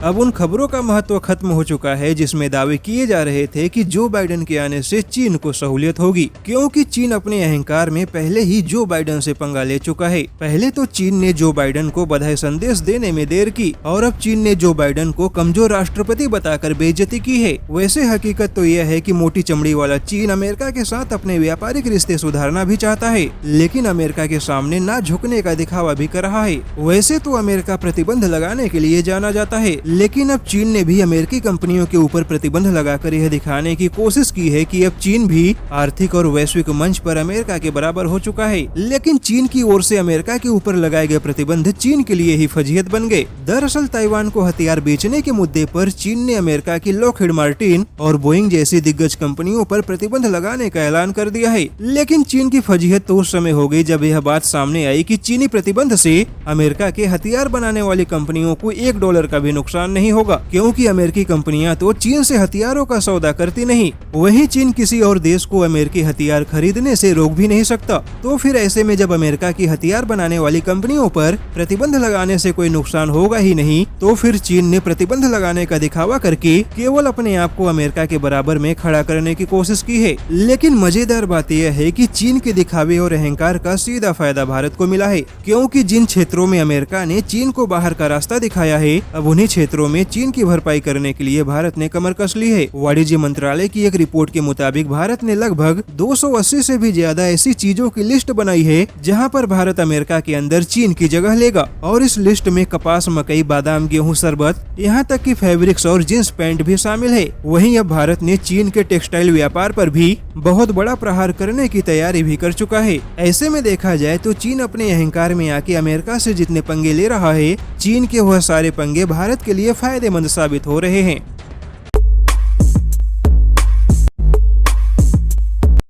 अब उन खबरों का महत्व खत्म हो चुका है जिसमें दावे किए जा रहे थे कि जो बाइडेन के आने से चीन को सहूलियत होगी, क्योंकि चीन अपने अहंकार में पहले ही जो बाइडेन से पंगा ले चुका है। पहले तो चीन ने जो बाइडेन को बधाई संदेश देने में देर की और अब चीन ने जो बाइडेन को कमजोर राष्ट्रपति बताकर बेइज्जती की है। वैसे हकीकत तो यह है कि मोटी चमड़ी वाला चीन अमेरिका के साथ अपने व्यापारिक रिश्ते सुधारना भी चाहता है, लेकिन अमेरिका के सामने ना झुकने का दिखावा भी कर रहा है। वैसे तो अमेरिका प्रतिबंध लगाने के लिए जाना जाता है, लेकिन अब चीन ने भी अमेरिकी कंपनियों के ऊपर प्रतिबंध लगाकर यह दिखाने की कोशिश की है कि अब चीन भी आर्थिक और वैश्विक मंच पर अमेरिका के बराबर हो चुका है। लेकिन चीन की ओर से अमेरिका के ऊपर लगाए गए प्रतिबंध चीन के लिए ही फजीहत बन गए। दरअसल ताइवान को हथियार बेचने के मुद्दे पर चीन ने अमेरिका की लॉकहीड मार्टिन और बोइंग जैसी दिग्गज कंपनियों पर प्रतिबंध लगाने का ऐलान कर दिया है। लेकिन चीन की फजीहत तो उस समय हो गई जब यह बात सामने आई कि चीनी प्रतिबंध से अमेरिका के हथियार बनाने वाली कंपनियों को $1 का भी नुकसान नहीं होगा, क्योंकि अमेरिकी कंपनियां तो चीन से हथियारों का सौदा करती नहीं। वहीं चीन किसी और देश को अमेरिकी हथियार खरीदने से रोक भी नहीं सकता। तो फिर ऐसे में जब अमेरिका की हथियार बनाने वाली कंपनियों पर प्रतिबंध लगाने से कोई नुकसान होगा ही नहीं, तो फिर चीन ने प्रतिबंध लगाने का दिखावा करके केवल अपने आप को अमेरिका के बराबर में खड़ा करने की कोशिश की है। लेकिन मजेदार बात यह है कि चीन के दिखावे और अहंकार का सीधा फायदा भारत को मिला है, क्योंकि जिन क्षेत्रों में अमेरिका ने चीन को बाहर का रास्ता दिखाया है, अब उन्हीं क्षेत्रों में चीन की भरपाई करने के लिए भारत ने कमर कस ली है। वाणिज्य मंत्रालय की एक रिपोर्ट के मुताबिक भारत ने लगभग 280 से भी ज्यादा ऐसी चीजों की लिस्ट बनाई है जहां पर भारत अमेरिका के अंदर चीन की जगह लेगा। और इस लिस्ट में कपास, मकई, बादाम, गेहूं, शरबत, यहाँ तक कि फैब्रिक्स और जींस पैंट भी शामिल है। वहीं अब भारत ने चीन के टेक्सटाइल व्यापार पर भी बहुत बड़ा प्रहार करने की तैयारी भी कर चुका है। ऐसे में देखा जाए तो चीन अपने अहंकार में आके अमेरिका से जितने पंगे ले रहा है, चीन के वह सारे पंगे भारत के लिए फायदेमंद साबित हो रहे हैं।